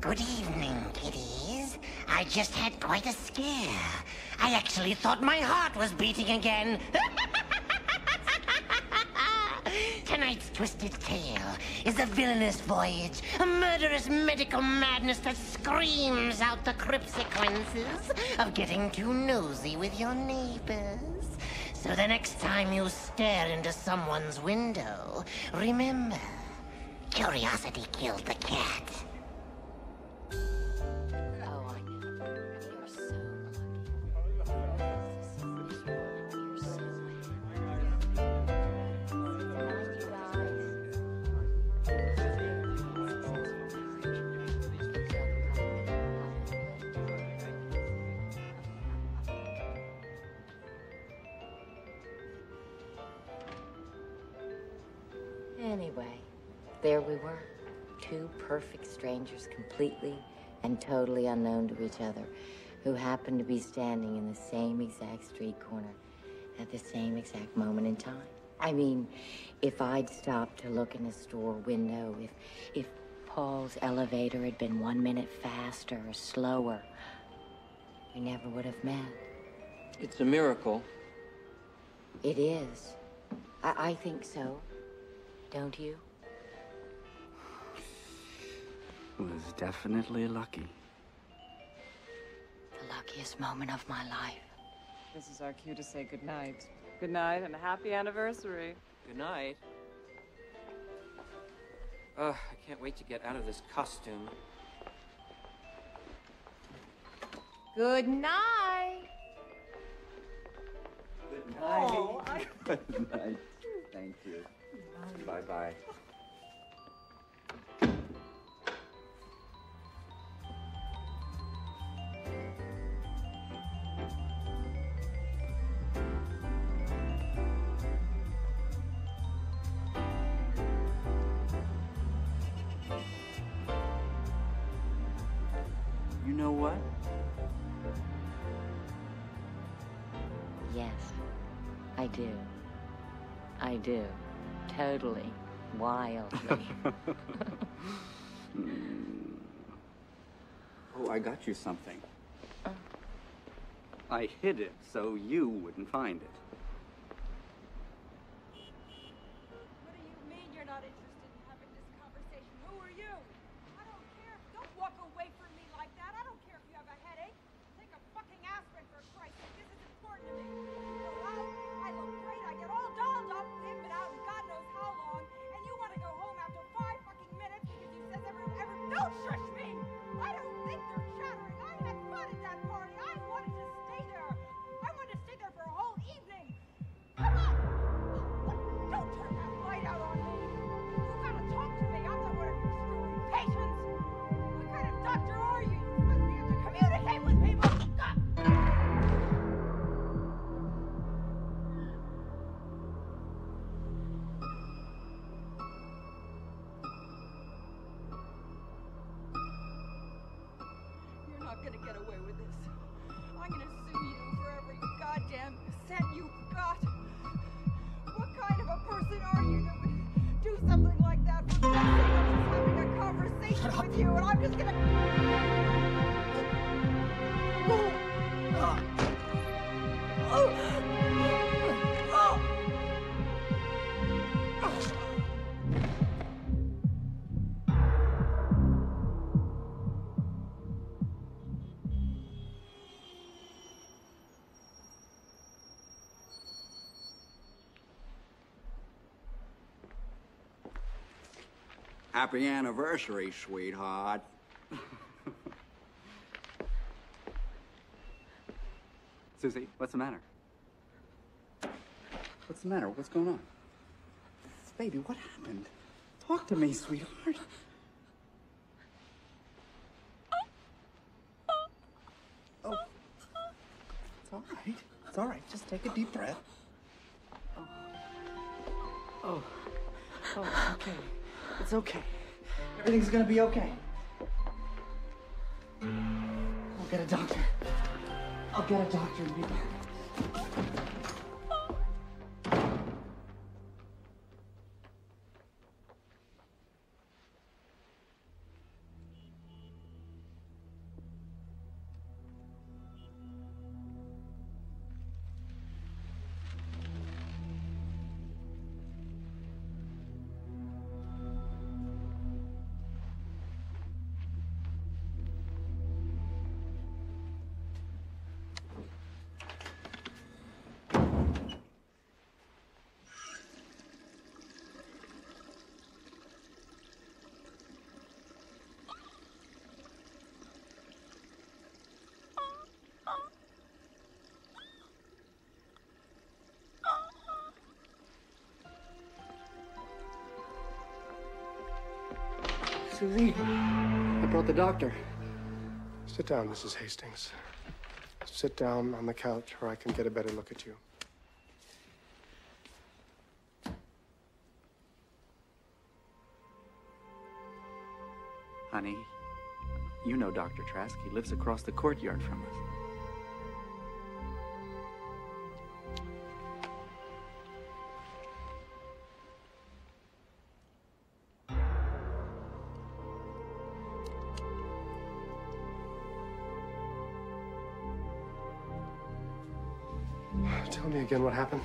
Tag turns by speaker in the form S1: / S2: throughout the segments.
S1: Good evening, kiddies. I just had quite a scare. I actually thought my heart was beating again. Tonight's twisted tale is a villainous voyage, a murderous medical madness that screams out the consequences of getting too nosy with your neighbors. So the next time you stare into someone's window, remember, curiosity killed the cat.
S2: Anyway, there we were. Two perfect strangers, completely and totally unknown to each other, who happened to be standing in the same exact street corner at the same exact moment in time. I mean, if I'd stopped to look in a store window, if Paul's elevator had been 1 minute faster or slower, we never would have met.
S3: It's a miracle.
S2: It is. I think so. Don't you?
S4: Was definitely lucky.
S2: The luckiest moment of my life.
S5: This is our cue to say goodnight. Good night and a happy anniversary.
S3: Good night. I can't wait to get out of this costume.
S5: Good night.
S4: Good night.
S5: Oh,
S4: Good night. Thank you. Bye-bye. You know what?
S2: Yes, I do. I do. Totally. Wildly.
S4: Oh, I got you something. I hid it so you wouldn't find it.
S6: What do you mean you're not interested in having this conversation? Who are you? I don't care. Don't walk away from me like that. I don't care if you have a headache. Take a fucking aspirin for Christ's sake. This is important to me. You go out, I look great, I get all dolled up. We haven't been out in God knows how long. And you want to go home after 5 fucking minutes because you says don't shush me! I don't think they're chattering. I had fun at that party. I wanted to stay there. I wanted to stay there for a whole evening. Come on! Don't turn that light out on me. You gotta talk to me. I'm not one of your screwy patients. What kind of doctor are you? You're supposed to be able to communicate with people. You're not gonna get away with this. I'm gonna sue you for every goddamn cent you've got. What kind of a person are you that would do something like that for nothing? I'm just having a conversation with you, and I'm just gonna.
S4: Happy anniversary, sweetheart. Susie, what's the matter? What's the matter? What's going on? Baby, what happened? Talk to me, sweetheart. Oh. It's all right. It's all right. Just take a deep breath. Oh. Oh, it's okay. It's okay. Everything's gonna be okay. I'll get a doctor. I'll get a doctor and be back. Susie. I brought the doctor.
S7: Sit down, Mrs. Hastings. Sit down on the couch where I can get a better look at you.
S4: Honey, you know Dr. Trask. He lives across the courtyard from us.
S7: Tell me again what happened.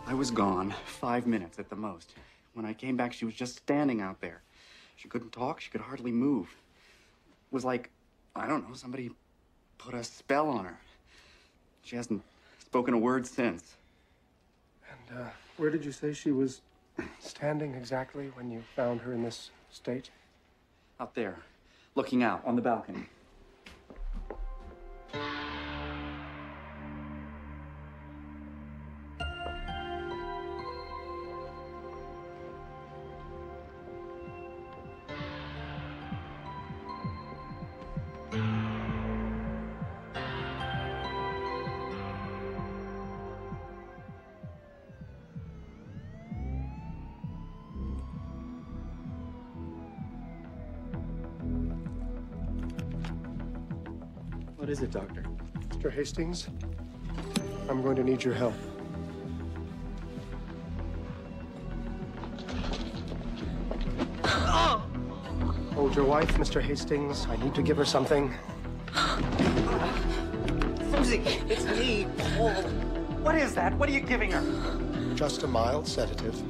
S4: I was gone 5 minutes at the most. When I came back, she was just standing out there. She couldn't talk. She could hardly move. It was like, I don't know, somebody put a spell on her. She hasn't spoken a word since.
S7: And where did you say she was standing exactly when you found her in this state?
S4: Out there, looking out on the balcony.
S7: What is it, Doctor? Mr. Hastings, I'm going to need your help. Hold your wife, Mr. Hastings. I need to give her something.
S4: Susie, it's me, Paul. What is that? What are you giving her?
S7: Just a mild sedative.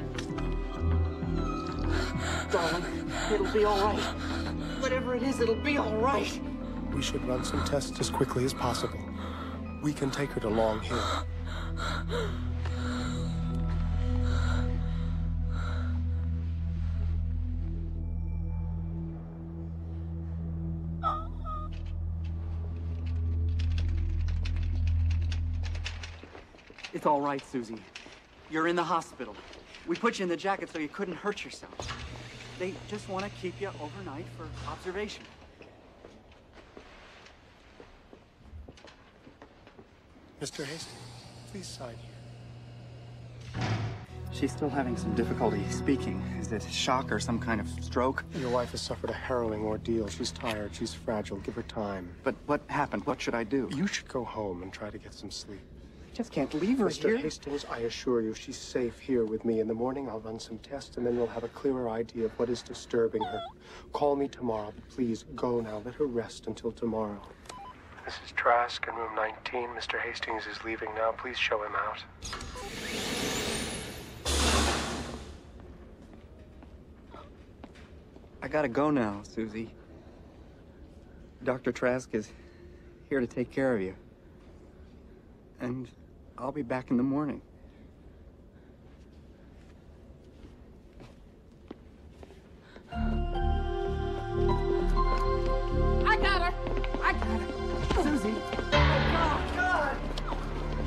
S4: Darling, it'll be all right. Whatever it is, it'll be all right.
S7: We should run some tests as quickly as possible. We can take her to Long Hill.
S4: It's all right, Susie. You're in the hospital. We put you in the jacket so you couldn't hurt yourself. They just want to keep you overnight for observation.
S7: Mr. Hastings, please sign here.
S4: She's still having some difficulty speaking. Is it shock or some kind of stroke?
S7: Your wife has suffered a harrowing ordeal. She's tired. She's fragile. Give her time.
S4: But what happened? What should I do?
S7: You should go home and try to get some sleep.
S4: I just can't leave her
S7: Mr.
S4: here.
S7: Hastings, I assure you, she's safe here with me. In the morning, I'll run some tests, and then you'll have a clearer idea of what is disturbing her. Call me tomorrow, but please go now. Let her rest until tomorrow. This is Trask in room 19. Mr. Hastings is leaving now. Please show him out.
S4: I gotta go now, Susie. Dr. Trask is here to take care of you. And I'll be back in the morning.
S6: I got her! I got her!
S4: Susie!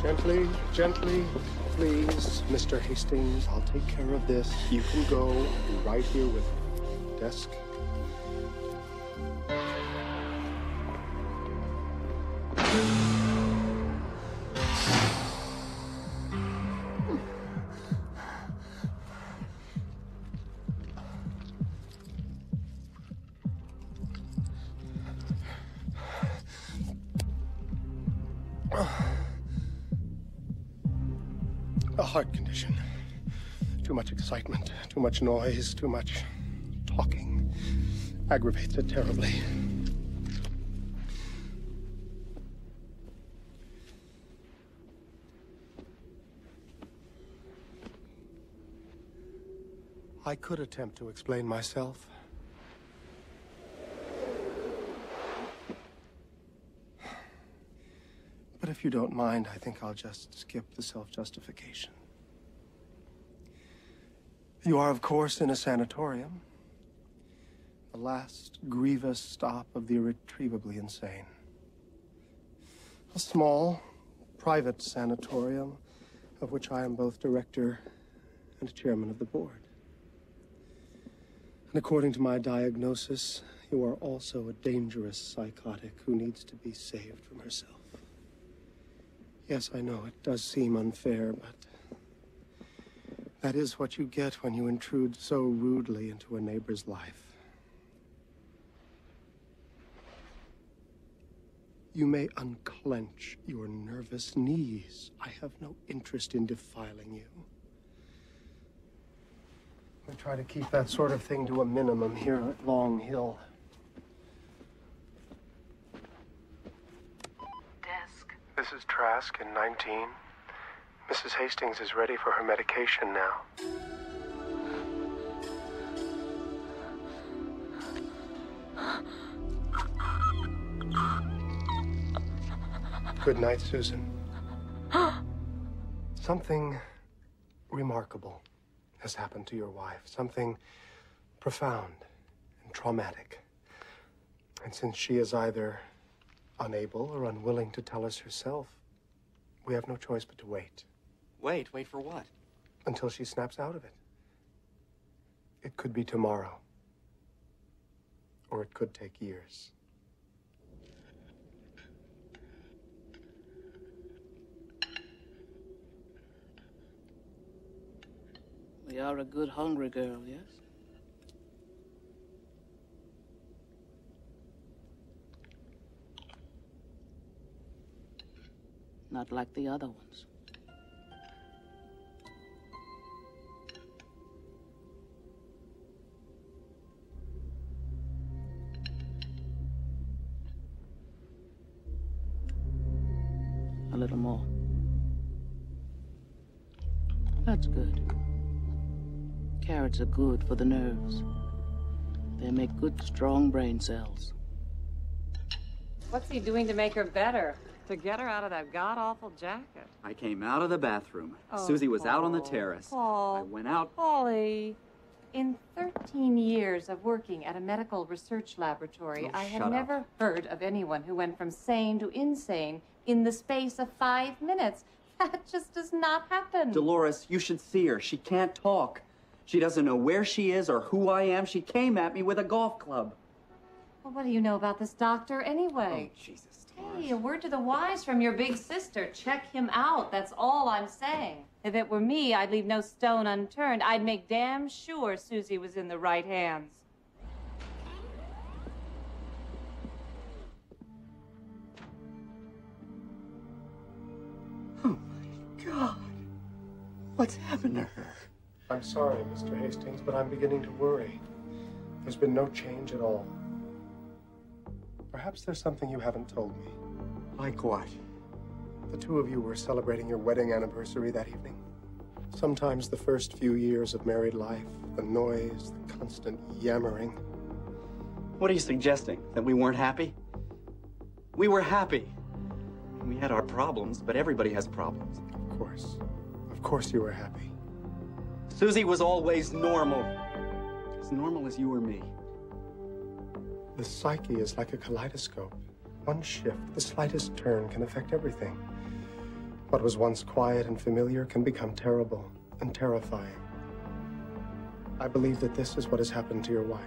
S7: Gently, gently, please, Mr. Hastings. I'll take care of this. You can go right here with me. Desk. A heart condition. Too much excitement, too much noise, too much talking. Aggravates it terribly. I could attempt to explain myself. But if you don't mind, I think I'll just skip the self-justification. You are, of course, in a sanatorium. The last grievous stop of the irretrievably insane. A small, private sanatorium of which I am both director and chairman of the board. And according to my diagnosis, you are also a dangerous psychotic who needs to be saved from herself. Yes, I know it does seem unfair, but that is what you get when you intrude so rudely into a neighbor's life. You may unclench your nervous knees. I have no interest in defiling you. We try to keep that sort of thing to a minimum here at Long Hill.
S2: Desk.
S7: This is Trask in 19. Mrs. Hastings is ready for her medication now. Good night, Susan. Something remarkable has happened to your wife. Something profound and traumatic. And since she is either unable or unwilling to tell us herself, we have no choice but to wait.
S4: Wait for what?
S7: Until she snaps out of it. It could be tomorrow. Or it could take years.
S8: You are a good hungry girl, yes? Not like the other ones. A little more. That's good. Carrots are good for the nerves. They make good, strong brain cells.
S5: What's he doing to make her better? To get her out of that god-awful jacket?
S4: I came out of the bathroom.
S5: Oh,
S4: Susie was out on the
S5: Paul.
S4: terrace.
S5: Paul.
S4: I went out.
S5: Polly. In 13 years of working at a medical research laboratory,
S4: Oh,
S5: I have
S4: shut up.
S5: never heard of anyone who went from sane to insane in the space of 5 minutes. That just does not happen.
S4: Dolores, you should see her. She can't talk. She doesn't know where she is or who I am. She came at me with a golf club.
S5: Well, what do you know about this doctor anyway?
S4: Oh, Jesus, Dolores.
S5: Hey, a word to the wise from your big sister. Check him out. That's all I'm saying. If it were me, I'd leave no stone unturned. I'd make damn sure Susie was in the right hands.
S4: Oh, my God. What's happened to her?
S7: I'm sorry, Mr. Hastings, but I'm beginning to worry. There's been no change at all. Perhaps there's something you haven't told me.
S4: Like what?
S7: The two of you were celebrating your wedding anniversary that evening. Sometimes the first few years of married life, the noise, the constant yammering.
S4: What are you suggesting? That we weren't happy? We were happy. We had our problems, but everybody has problems.
S7: Of course. Of course you were happy.
S4: Susie was always normal. As normal as you or me.
S7: The psyche is like a kaleidoscope. One shift, the slightest turn can affect everything. What was once quiet and familiar can become terrible and terrifying. I believe that this is what has happened to your wife.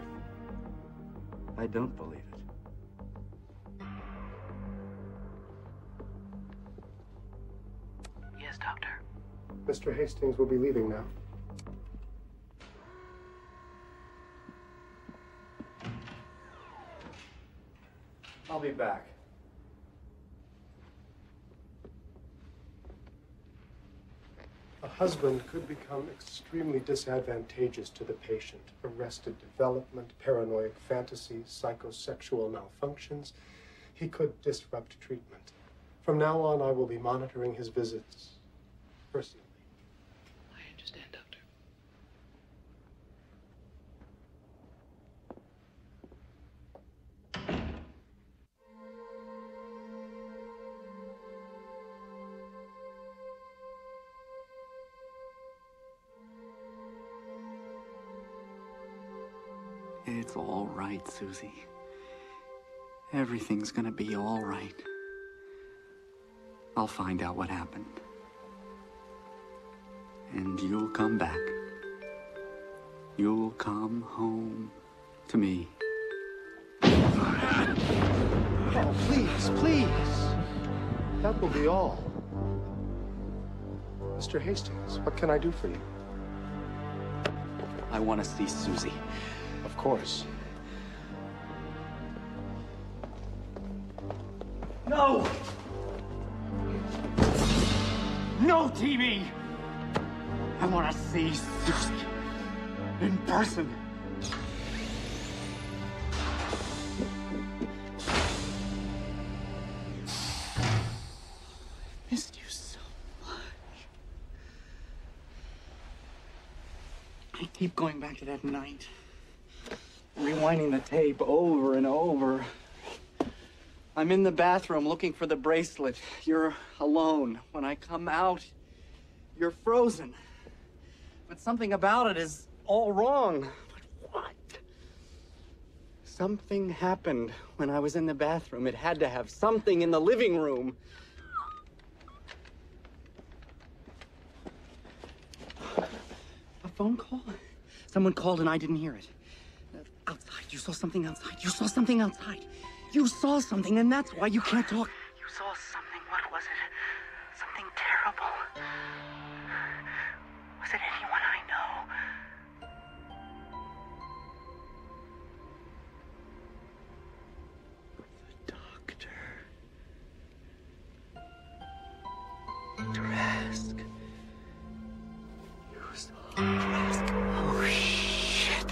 S4: I don't believe it.
S8: Yes, Doctor.
S7: Mr. Hastings will be leaving now.
S4: I'll be back.
S7: A husband could become extremely disadvantageous to the patient. Arrested development, paranoid fantasies, psychosexual malfunctions. He could disrupt treatment. From now on, I will be monitoring his visits personally.
S8: I understand, Doctor.
S4: It's all right, Susie. Everything's gonna be all right. I'll find out what happened. And you'll come back. You'll come home to me.
S7: Oh, please, please. That will be all. Mr. Hastings, what can I do for you?
S4: I want to see Susie.
S7: Of course.
S4: No! No TV! I want to see Susie in person. I missed you so much. I keep going back to that night, rewinding the tape over and over. I'm in the bathroom looking for the bracelet. You're alone. When I come out, you're frozen. But something about it is all wrong. But what? Something happened when I was in the bathroom. It had to have something in the living room. A phone call? Someone called and I didn't hear it. Outside. You saw something outside. You saw something outside. You saw something, and that's why you can't talk. You saw something. What was it? Something terrible. Was it anyone I know? The doctor. Trask. You saw Trask. Oh, shit.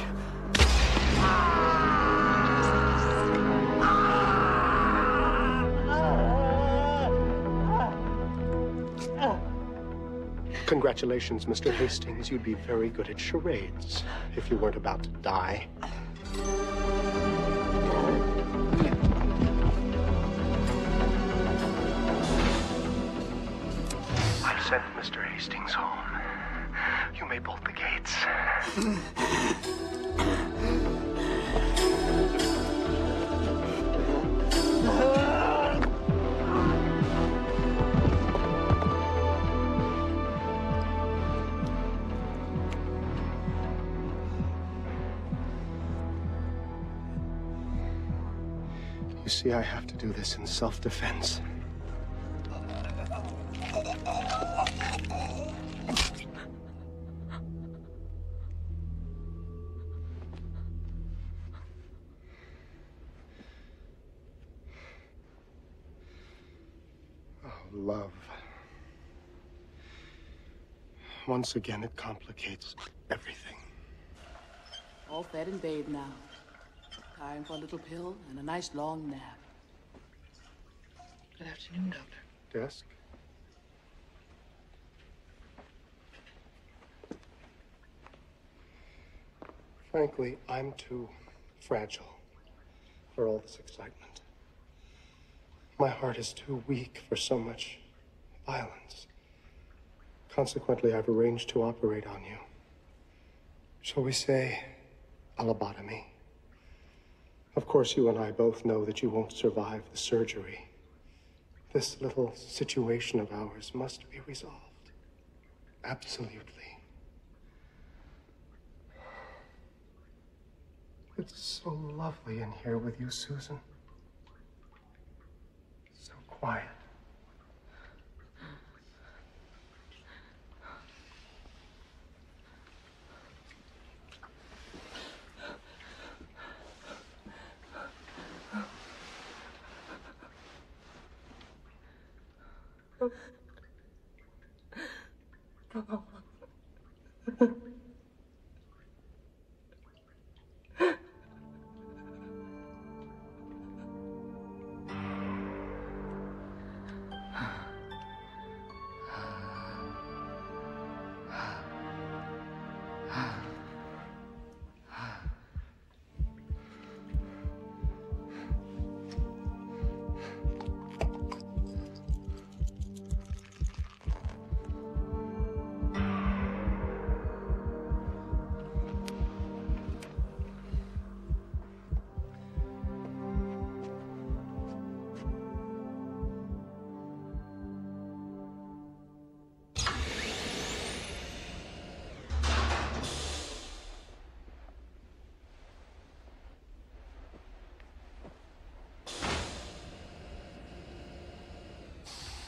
S7: Congratulations, Mr. Hastings. You'd be very good at charades if you weren't about to die. I've sent Mr. Hastings home. You may bolt the gates. You see, I have to do this in self-defense. Oh, love. Once again, it complicates everything.
S8: All fed and bathed now. Time for a little pill and a nice long nap. Good afternoon, Doctor.
S7: Desk? Frankly, I'm too fragile for all this excitement. My heart is too weak for so much violence. Consequently, I've arranged to operate on you. Shall we say, a lobotomy? Of course, you and I both know that you won't survive the surgery. This little situation of ours must be resolved. Absolutely. It's so lovely in here with you, Susan. So quiet.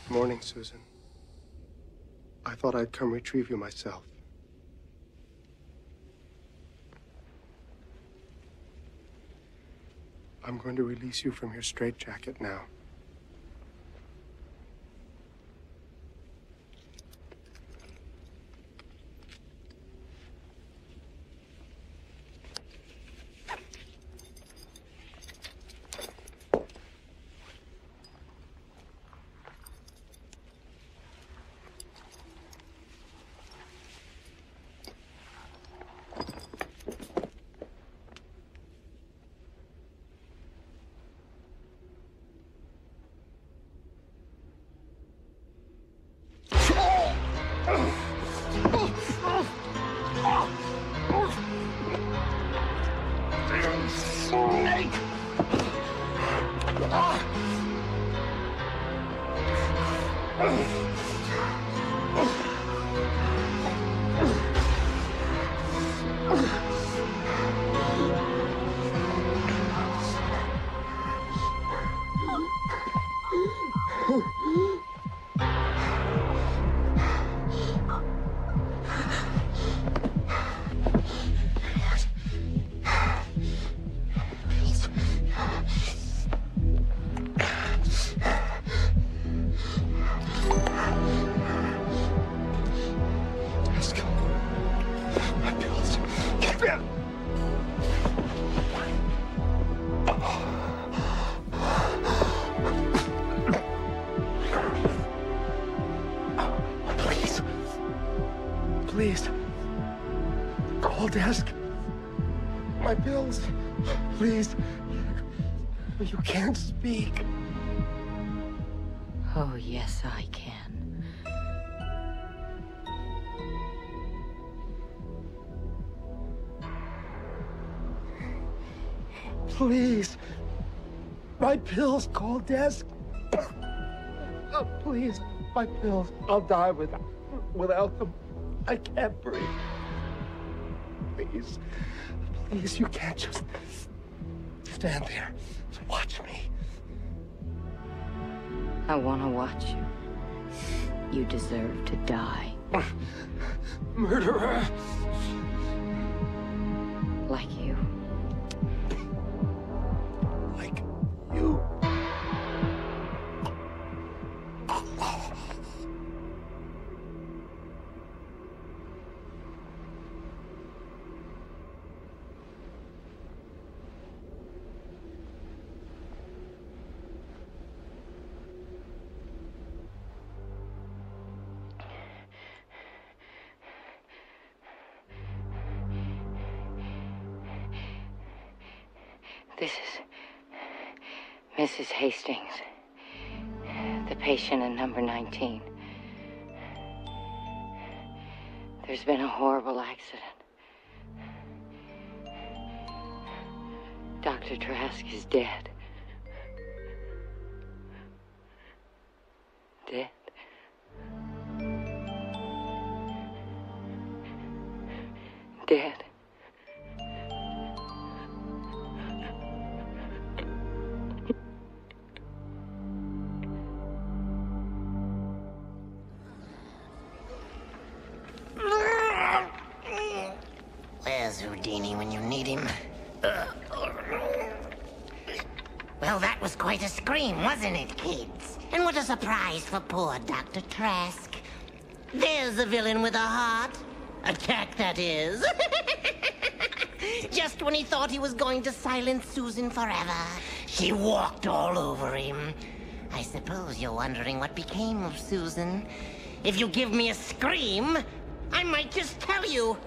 S7: Morning, Susan. I thought I'd come retrieve you myself. I'm going to release you from your straitjacket now. Please. Call desk. My bills. Please. You can't speak.
S2: Oh, yes, I can.
S7: Please. My pills. Call desk. Oh, please. My pills. I'll die without them. I can't breathe. Please. Please, you can't just stand there. Watch me.
S2: I want to watch you. You deserve to die.
S7: Murderer.
S2: Like you.
S7: Like you.
S2: This is Mrs. Hastings, the patient in number 19. There's been a horrible accident. Dr. Trask is dead. Dead. Dead.
S1: Where's Houdini when you need him? Well, that was quite a scream, wasn't it, kids? And what a surprise for poor Dr. Trask. There's the villain with a heart. Attack, that is. Just when he thought he was going to silence Susan forever, she walked all over him. I suppose you're wondering what became of Susan. If you give me a scream, I might just tell you.